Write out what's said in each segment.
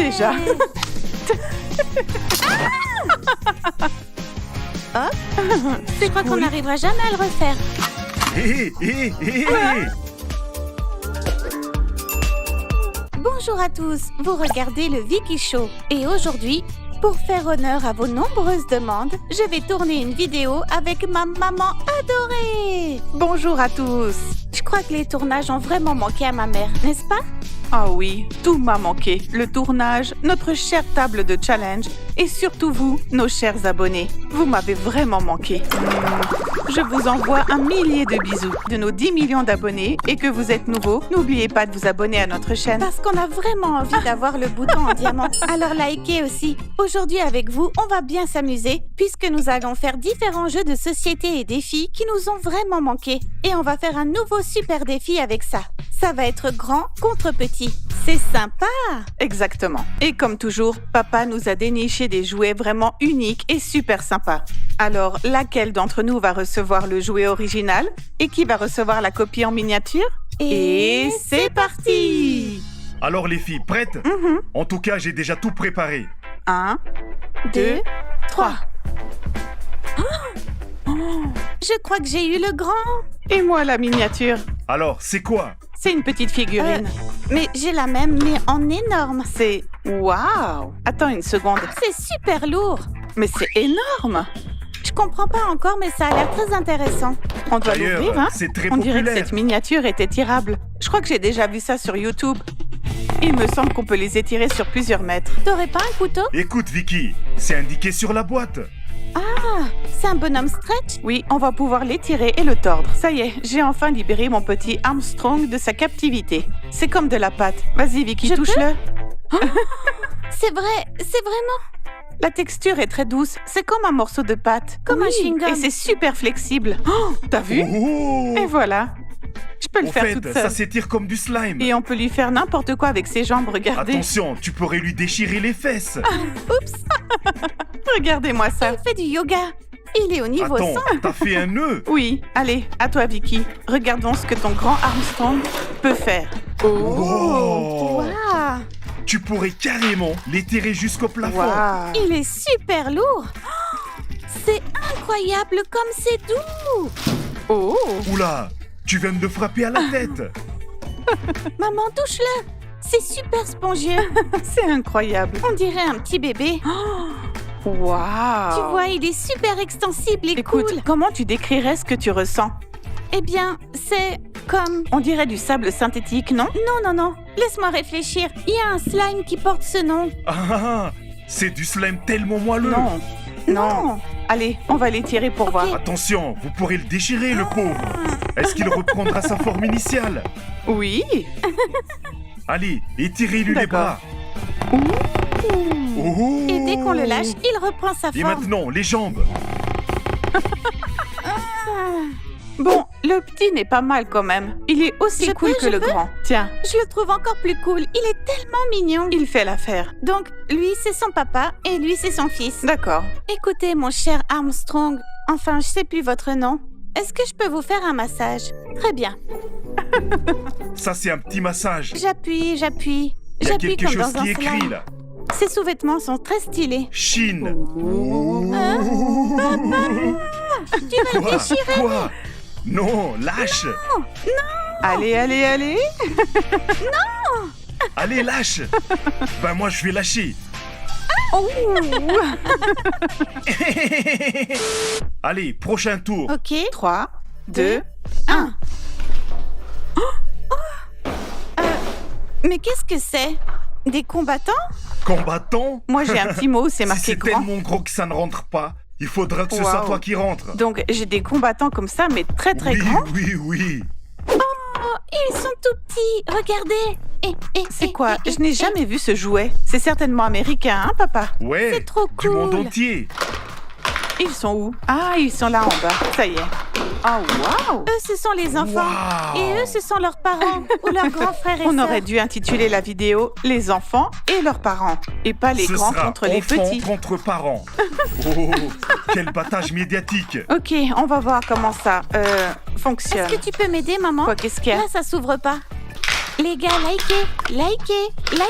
déjà. Je crois qu'on n'arrivera jamais à le refaire. Bonjour à tous, vous regardez le Vicky Show. Et aujourd'hui, pour faire honneur à vos nombreuses demandes, je vais tourner une vidéo avec ma maman adorée. Bonjour à tous. Je crois que les tournages ont vraiment manqué à ma mère, n'est-ce pas? Ah oui, tout m'a manqué. Le tournage, notre chère table de challenge et surtout vous, nos chers abonnés. Vous m'avez vraiment manqué. Je vous envoie 1 millier de bisous de nos 10 millions d'abonnés et que vous êtes nouveaux, n'oubliez pas de vous abonner à notre chaîne. Parce qu'on a vraiment envie d'avoir le bouton en diamant. Alors likez aussi. Aujourd'hui avec vous, on va bien s'amuser puisque nous allons faire différents jeux de société et défis qui nous ont vraiment manqué. Et on va faire un nouveau super défi avec ça. Ça va être grand contre petit. C'est sympa! Exactement. Et comme toujours, papa nous a déniché des jouets vraiment uniques et super sympas. Alors, laquelle d'entre nous va recevoir le jouet original et qui va recevoir la copie en miniature? Et c'est parti! Alors les filles, prêtes? En tout cas, j'ai déjà tout préparé. 1, 2, 3. Je crois que j'ai eu le grand. Et moi la miniature. Alors, c'est quoi? C'est une petite figurine. Mais j'ai la même, mais en énorme. C'est... Waouh! Attends une seconde. C'est super lourd. Mais c'est énorme! Je comprends pas encore, mais ça a l'air très intéressant. On doit D'ailleurs, l'ouvrir, hein? c'est très On dirait que populaire. cette miniature est étirable. Je crois que j'ai déjà vu ça sur YouTube. Il me semble qu'on peut les étirer sur plusieurs mètres. T'aurais pas un couteau? Écoute, Vicky, c'est indiqué sur la boîte. C'est un bonhomme stretch? Oui, on va pouvoir l'étirer et le tordre. Ça y est, j'ai enfin libéré mon petit Armstrong de sa captivité. C'est comme de la pâte. Vas-y, Vicky, Je touche-le. C'est vrai, c'est vraiment... La texture est très douce. C'est comme un morceau de pâte. Comme un chewing-gum. Et c'est super flexible. Oh, t'as vu? Oh! Et voilà. Je peux le Au faire fait, toute ça seule. s'étire comme du slime. Et on peut lui faire n'importe quoi avec ses jambes, regardez. Attention, tu pourrais lui déchirer les fesses. Oups, Regardez-moi ça. il fait du yoga. Il est au niveau Attends, 100. t'as fait un nœud. Oui, allez, à toi Vicky. Regardons ce que ton grand Armstrong peut faire. Wow. Waouh, Tu pourrais carrément l'étirer jusqu'au plafond. Waouh. il est super lourd. C'est incroyable comme c'est doux. Oh. Oula, tu viens de le frapper à la tête. Maman, touche-le. C'est super spongieux. C'est incroyable. On dirait un petit bébé. Waouh. Tu vois, il est super extensible et Écoute, cool. comment tu décrirais ce que tu ressens? Eh bien, c'est comme... On dirait du sable synthétique, non? Non. Laisse-moi réfléchir. Il y a un slime qui porte ce nom. Ah, c'est du slime tellement moelleux. Non. Allez, on va l'étirer pour voir. Attention, vous pourrez le déchirer, le pauvre. Est-ce qu'il reprendra sa forme initiale? Oui. Allez, étirez-lui les D'accord. bras. Oh. Et dès qu'on le lâche, il reprend sa Et forme. maintenant, les jambes. Bon, le petit n'est pas mal quand même. Il est aussi Je cool peux, que je le peux grand. Tiens, Je le trouve encore plus cool. Il est tellement mignon. il fait l'affaire. Donc, lui, c'est son papa et lui, c'est son fils. D'accord. Écoutez, mon cher Armstrong, enfin, je sais plus votre nom. Est-ce que je peux vous faire un massage? Très bien. Ça, c'est un petit massage. J'appuie. Il y a J'appuie quelque comme chose dans un qui est écrit slime. là. Ces sous-vêtements sont très stylés. Chine. Tu vas le déchirer. Quoi? Non, lâche. Allez. Allez, lâche. Ben moi, je vais lâcher. Oh. Allez, prochain tour. Ok. 3, 2, 1. Mais qu'est-ce que c'est? Des combattants? Combattant? Moi, j'ai un petit mot, c'est Si marqué c'est grand. tellement gros que ça ne rentre pas, il faudra que ce Waouh. soit toi qui rentre. Donc, j'ai des combattants comme ça, mais très oui, grands. oui. Oh, ils sont tout petits. Regardez. C'est quoi? Je n'ai jamais vu ce jouet. C'est certainement américain, hein, papa? Ouais, C'est trop du monde cool. entier. Ils sont où? Ah, ils sont là en bas. Ça y est. Oh, waouh! Eux, ce sont les enfants. Waouh. Et eux, ce sont leurs parents ou leurs grands frères et On sœurs. aurait dû intituler la vidéo « Les enfants et leurs parents » et pas les Ce grands sera contre les enfants petits. contre parents. Oh, quel battage médiatique. Ok, on va voir comment ça fonctionne. Est-ce que tu peux m'aider, maman? Quoi, qu'est-ce qu'il y a? Là, ça s'ouvre pas. Les gars, likez.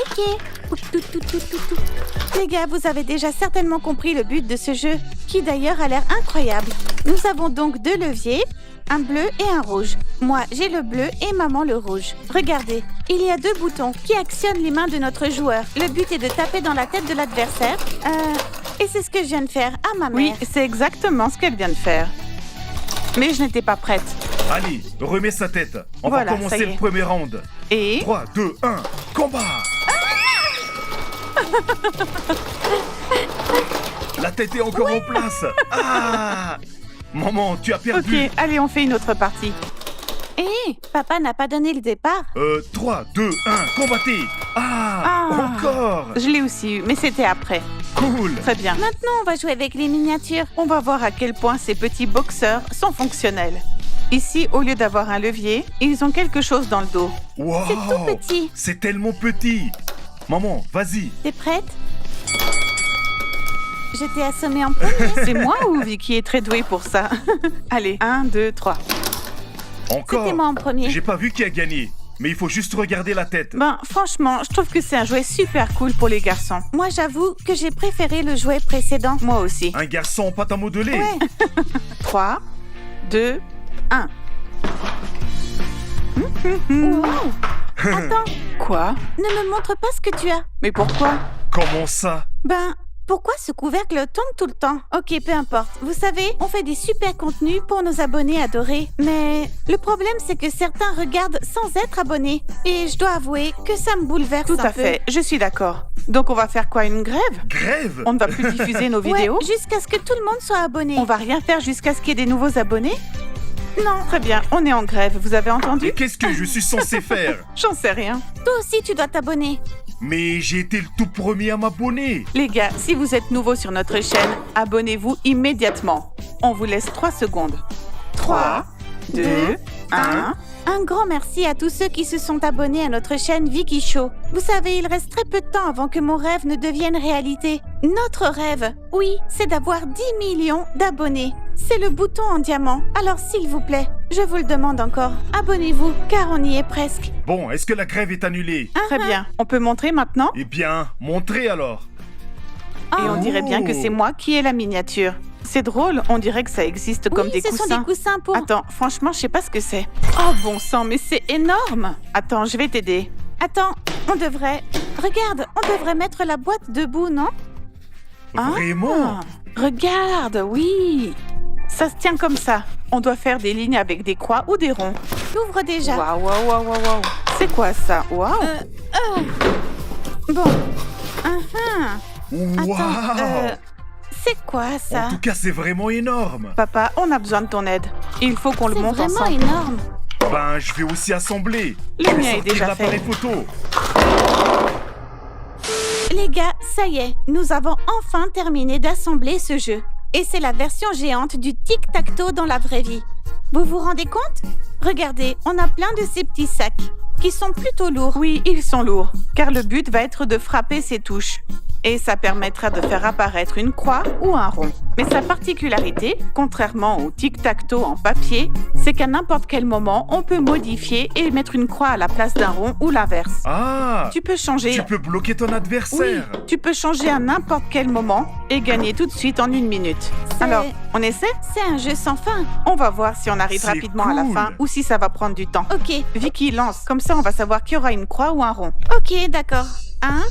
Les gars, vous avez déjà certainement compris le but de ce jeu, qui d'ailleurs a l'air incroyable. Nous avons donc 2 leviers, un bleu et un rouge. Moi, j'ai le bleu et maman le rouge. Regardez, il y a 2 boutons qui actionnent les mains de notre joueur. Le but est de taper dans la tête de l'adversaire. Et c'est ce que je viens de faire à ma Oui, mère. c'est exactement ce qu'elle vient de faire. Mais je n'étais pas prête. Allez, remets sa tête. On Voilà, va ça commencer y est. le premier round. Et 3, 2, 1, combat. La tête est encore en place. Ah, maman, tu as perdu. ok, allez, on fait une autre partie. Papa n'a pas donné le départ. 3, 2, 1, combattez. Ah, encore. Je l'ai aussi eu, mais c'était après. Cool. Très bien. Maintenant, on va jouer avec les miniatures. On va voir à quel point ces petits boxeurs sont fonctionnels. Ici, au lieu d'avoir un levier, ils ont quelque chose dans le dos. Wow. C'est tout petit. C'est tellement petit. Maman, vas-y. T'es prête? Je t'ai assommé en premier. C'est moi ou Vicky est très douée pour ça? Allez, 1, 2, 3. Encore. C'était moi en premier. J'ai pas vu qui a gagné, mais il faut juste regarder la tête. Ben, franchement, je trouve que c'est un jouet super cool pour les garçons. Moi, j'avoue que j'ai préféré le jouet précédent. Moi aussi. Un garçon en pâte à modeler. Ouais. 3, 2, 1. Wow. Attends, Quoi? ne me montre pas ce que tu as. Mais pourquoi? Comment ça? Ben, pourquoi ce couvercle tombe tout le temps? Ok, peu importe. Vous savez, on fait des super contenus pour nos abonnés adorés. Mais le problème, c'est que certains regardent sans être abonnés. Et je dois avouer que ça me bouleverse Tout un à peu. fait, je suis d'accord. Donc on va faire quoi, une grève? Grève? On ne va plus diffuser nos vidéos? Ouais, jusqu'à ce que tout le monde soit abonné. On va rien faire jusqu'à ce qu'il y ait des nouveaux abonnés? Non. Très bien, on est en grève, vous avez entendu? Et qu'est-ce que je suis censé faire? J'en sais rien. Toi aussi, tu dois t'abonner. Mais j'ai été le tout premier à m'abonner. Les gars, si vous êtes nouveau sur notre chaîne, abonnez-vous immédiatement. On vous laisse 3 secondes. 3, 2, 1. Un grand merci à tous ceux qui se sont abonnés à notre chaîne Vicky Show. Vous savez, il reste très peu de temps avant que mon rêve ne devienne réalité. Notre rêve, oui, c'est d'avoir 10 millions d'abonnés. C'est le bouton en diamant. Alors s'il vous plaît, je vous le demande encore, abonnez-vous, car on y est presque. Bon, est-ce que la grève est annulée? Très bien. On peut montrer maintenant? Eh bien, montrez alors. Et on dirait bien que c'est moi qui ai la miniature. C'est drôle, on dirait que ça existe comme Oui, des ce coussins. sont des coussins pour... Attends, franchement, je sais pas ce que c'est. Oh bon sang, mais c'est énorme! Attends, je vais t'aider. Attends, on devrait... Regarde, on devrait mettre la boîte debout, non? Vraiment? Ah, regarde, oui! Ça se tient comme ça. On doit faire des lignes avec des croix ou des ronds. J'ouvre déjà. Waouh, waouh, waouh, waouh, waouh. C'est quoi ça? Waouh! Bon. Waouh! Attends, c'est quoi ça? En tout cas, c'est vraiment énorme. Papa, on a besoin de ton aide. Il faut qu'on le C'est monte vraiment ensemble. énorme. Ben, je vais aussi assembler. Le Je vais mien est sortir déjà l'appareil fait. photo. Les gars, ça y est, nous avons enfin terminé d'assembler ce jeu. Et c'est la version géante du tic-tac-toe dans la vraie vie. Vous vous rendez compte? Regardez, on a plein de ces petits sacs qui sont plutôt lourds. Oui, ils sont lourds, car le but va être de frapper ces touches. Et ça permettra de faire apparaître une croix ou un rond. Mais sa particularité, contrairement au tic-tac-toe en papier, c'est qu'à n'importe quel moment, on peut modifier et mettre une croix à la place d'un rond ou l'inverse. Ah! Tu peux changer... Tu peux bloquer ton Oui, adversaire. tu peux changer à n'importe quel moment et gagner tout de suite en 1 minute. C'est- Alors, on essaie? C'est un jeu sans fin. On va voir si on arrive C'est rapidement à la cool. fin ou si ça va prendre du temps. Ok, Vicky, lance. Comme ça, on va savoir qu'il y aura une croix ou un rond. ok, d'accord. 1,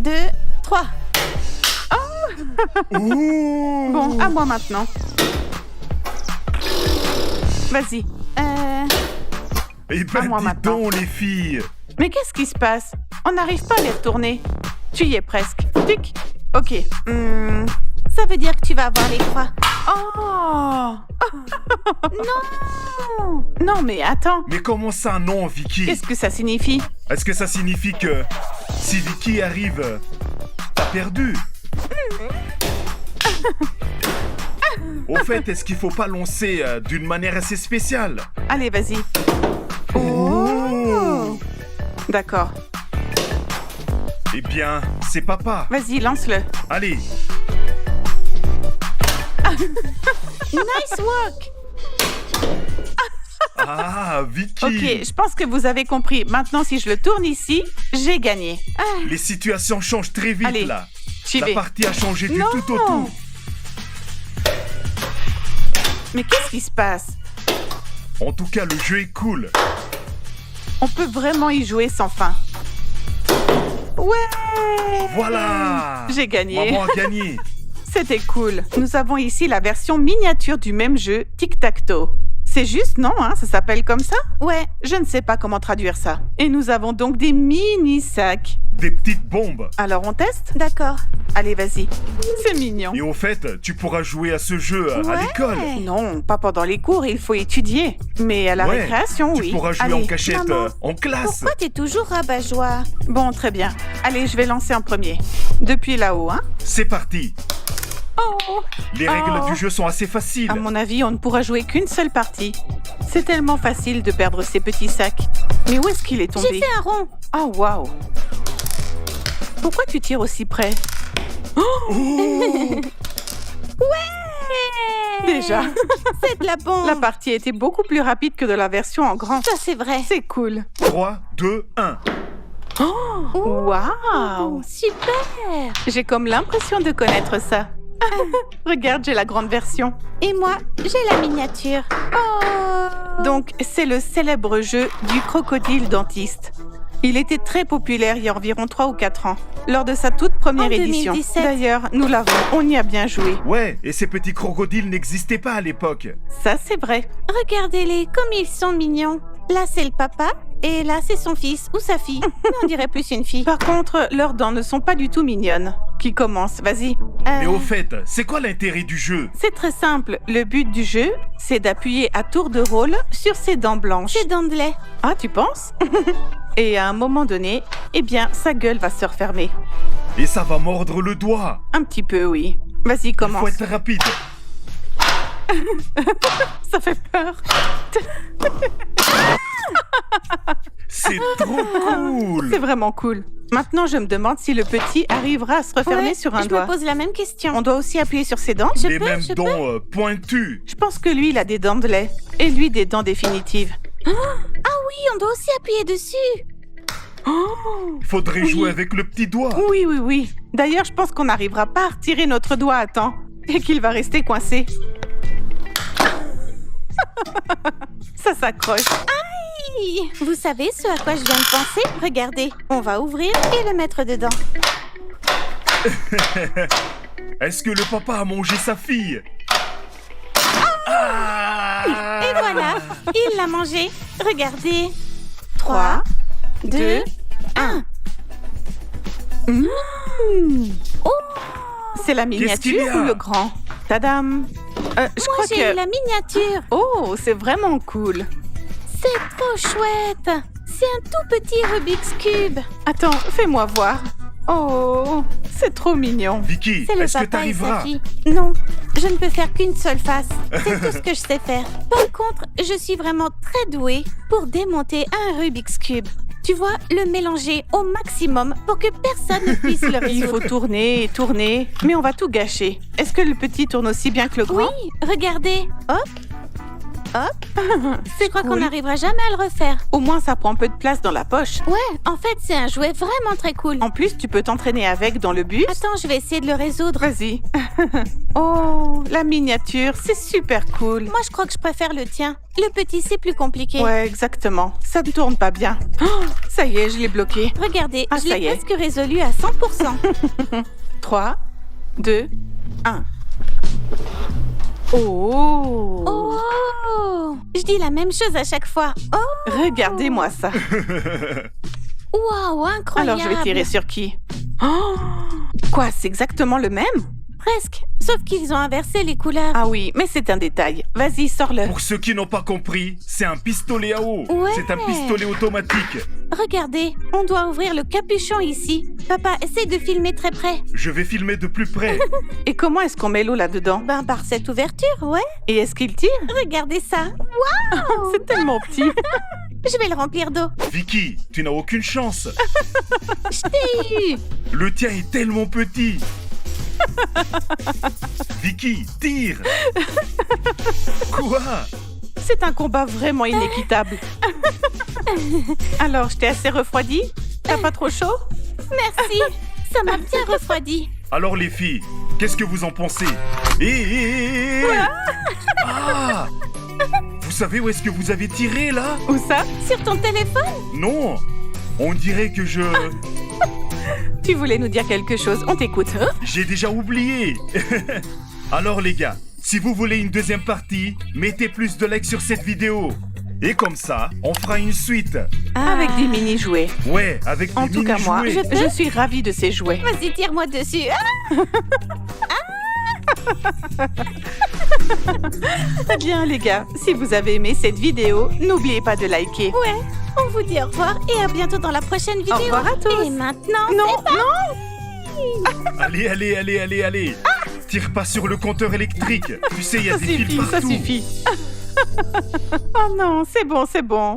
2, 3. Ouh! Bon, à moi maintenant. Vas-y. Eh à ben, moi dis maintenant. donc, les filles. Mais qu'est-ce qui se passe? On n'arrive pas à les retourner. Tu y es presque. Tic. Ok. Ça veut dire que tu vas avoir les croix. Oh! Non! Non, mais attends. Mais comment ça, non, Vicky? Qu'est-ce que ça signifie? Est-ce que ça signifie que si Vicky arrive, t'as perdu? Au fait, est-ce qu'il faut pas lancer d'une manière assez spéciale? Allez, vas-y. Oh! D'accord. Eh bien, c'est papa. Vas-y, lance-le. Allez, Nice work! Ah, Vicky. Ok, je pense que vous avez compris. Maintenant, si je le tourne ici, j'ai gagné. Les situations changent très vite, Allez, là. j'y La vais. partie a changé du Non. tout au tout. Mais qu'est-ce qui se passe? En tout cas, le jeu est cool. On peut vraiment y jouer sans fin. Ouais! Voilà. J'ai gagné. Maman a gagné. C'était cool. Nous avons ici la version miniature du même jeu, Tic-Tac-Toe. C'est juste, non, hein, ça s'appelle comme ça? Ouais, Je ne sais pas comment traduire ça. Et nous avons donc des mini-sacs. Des petites bombes. Alors on teste? d'accord. Allez, vas-y. C'est mignon. Et au fait, tu pourras jouer à ce jeu à Ouais. l'école. Non, pas pendant les cours, il faut étudier. Mais à la Ouais, récréation, Tu oui. pourras jouer Allez. en cachette maman, en classe. Pourquoi t'es toujours rabat-joie? Bon, très bien. Allez, je vais lancer en premier. Depuis là-haut, hein? C'est parti. Oh! Les règles Oh. du jeu sont assez faciles. À mon avis, on ne pourra jouer qu'une seule partie. C'est tellement facile de perdre ces petits sacs. Mais où est-ce qu'il est J'ai tombé? fait un rond. Oh, waouh! Pourquoi tu tires aussi près? Oh. Déjà, C'est de la bombe. la partie était beaucoup plus rapide que de la version en grand. Ça, c'est vrai. C'est cool. 3, 2, 1. Waouh! Super. J'ai comme l'impression de connaître ça. Regarde, j'ai la grande version. Et moi, j'ai la miniature. Oh. Donc, c'est le célèbre jeu du crocodile dentiste. Il était très populaire il y a environ 3 ou 4 ans, lors de sa toute première En édition. 2017. D'ailleurs, nous l'avons, on y a bien joué. Ouais, et ces petits crocodiles n'existaient pas à l'époque. Ça, c'est vrai. Regardez-les, comme ils sont mignons. Là, c'est le papa. Et là, c'est son fils ou sa fille. Mais on dirait plus une fille. Par contre, leurs dents ne sont pas du tout mignonnes. Qui commence? Vas-y. Mais au fait, c'est quoi l'intérêt du jeu? C'est très simple. Le but du jeu, c'est d'appuyer à tour de rôle sur ses dents blanches. C'est dents de lait. Ah, tu penses? Et à un moment donné, eh bien, sa gueule va se refermer. Et ça va mordre le doigt. Un petit peu, oui. Vas-y, Il faut commence. être rapide. Ça fait peur. C'est trop cool. C'est vraiment cool. Maintenant, je me demande si le petit arrivera à se refermer Ouais, sur un je doigt. me pose la même question. On doit aussi appuyer sur ses dents. Les mêmes je dents pointues. Je pense que lui, il a des dents de lait. Et lui, des dents définitives. Oui, on doit aussi appuyer dessus. Il faudrait jouer avec le petit doigt. Oui, oui, oui. D'ailleurs, je pense qu'on n'arrivera pas à retirer notre doigt à temps. Et qu'il va rester coincé. Ça s'accroche. Hi. Vous savez ce à quoi je viens de penser? Regardez, on va ouvrir et le mettre dedans. Est-ce que le papa a mangé sa fille? Ah. Et voilà, il l'a mangé. Regardez. 3, 2, 2, 1. Oh, C'est la Qu'est-ce qu'il y miniature a ou le grand? Tadam. Je moi crois j'ai que... la miniature. Oh, c'est vraiment cool. C'est trop chouette. C'est un tout petit Rubik's Cube. Attends, fais-moi voir. Oh, c'est trop mignon. Vicky, C'est le est-ce que papa et sa t'arriveras? fille. Non, je ne peux faire qu'une seule face. C'est tout ce que je sais faire. Par contre, je suis vraiment très douée pour démonter un Rubik's Cube. Tu vois, le mélanger au maximum pour que personne ne puisse le Il résoudre. faut tourner et tourner, mais on va tout gâcher. Est-ce que le petit tourne aussi bien que le grand? Oui, regardez. Hop, hop. C'est Je crois cool. qu'on n'arrivera jamais à le refaire. Au moins, ça prend peu de place dans la poche. Ouais, en fait, c'est un jouet vraiment très cool. En plus, tu peux t'entraîner avec dans le bus. Attends, je vais essayer de le résoudre. Vas-y. Oh, la miniature, c'est super cool. Moi, je crois que je préfère le tien. Le petit, c'est plus compliqué. Ouais, exactement. Ça ne tourne pas bien. Oh, ça y est, je l'ai bloqué. Regardez, Ah, je ça l'ai y est. presque résolu à 100%. 3, 2, 1. Oh, Oh! Je dis la même chose à chaque fois. Oh! regardez-moi ça. Waouh, incroyable! Alors, je vais tirer sur qui? Oh, quoi, c'est exactement le même? Presque, sauf qu'ils ont inversé les couleurs. Ah oui, mais c'est un détail. Vas-y, sors-le. Pour ceux qui n'ont pas compris, c'est un pistolet à eau. Ouais. C'est un pistolet automatique. Regardez, on doit ouvrir le capuchon ici. Papa, essaye de filmer très près. Je vais filmer de plus près. Et comment est-ce qu'on met l'eau là-dedans? Ben, par cette ouverture, ouais. Et est-ce qu'il tire? Regardez ça. C'est tellement petit. Je vais le remplir d'eau. Vicky, tu n'as aucune chance. Je t'ai eu. Le tien est tellement petit. Vicky, tire. Quoi? C'est un combat vraiment inéquitable. Alors, je t'ai assez refroidi? T'as pas trop chaud? Merci, ça m'a bien refroidi. Alors les filles, qu'est-ce que vous en pensez? Ah! Vous savez où est-ce que vous avez tiré là? Où ça? Sur ton téléphone? Non! On dirait que Tu voulais nous dire quelque chose, on t'écoute. Hein? j'ai déjà oublié. Alors les gars, si vous voulez une deuxième partie, mettez plus de likes sur cette vidéo. Et comme ça, on fera une suite. Avec des mini-jouets. Ouais, avec En des tout cas, moi, mini-jouets. je suis ravie de ces jouets. Vas-y, tire-moi dessus. Très bien, les gars. Si vous avez aimé cette vidéo, n'oubliez pas de liker. Ouais, on vous dit au revoir et à bientôt dans la prochaine vidéo. Au revoir à tous. Et maintenant, Non, non! Allez. Tire pas sur le compteur électrique. Tu sais, il y a Ça des fils suffit, ça partout. suffit. Oh non, c'est bon, c'est bon.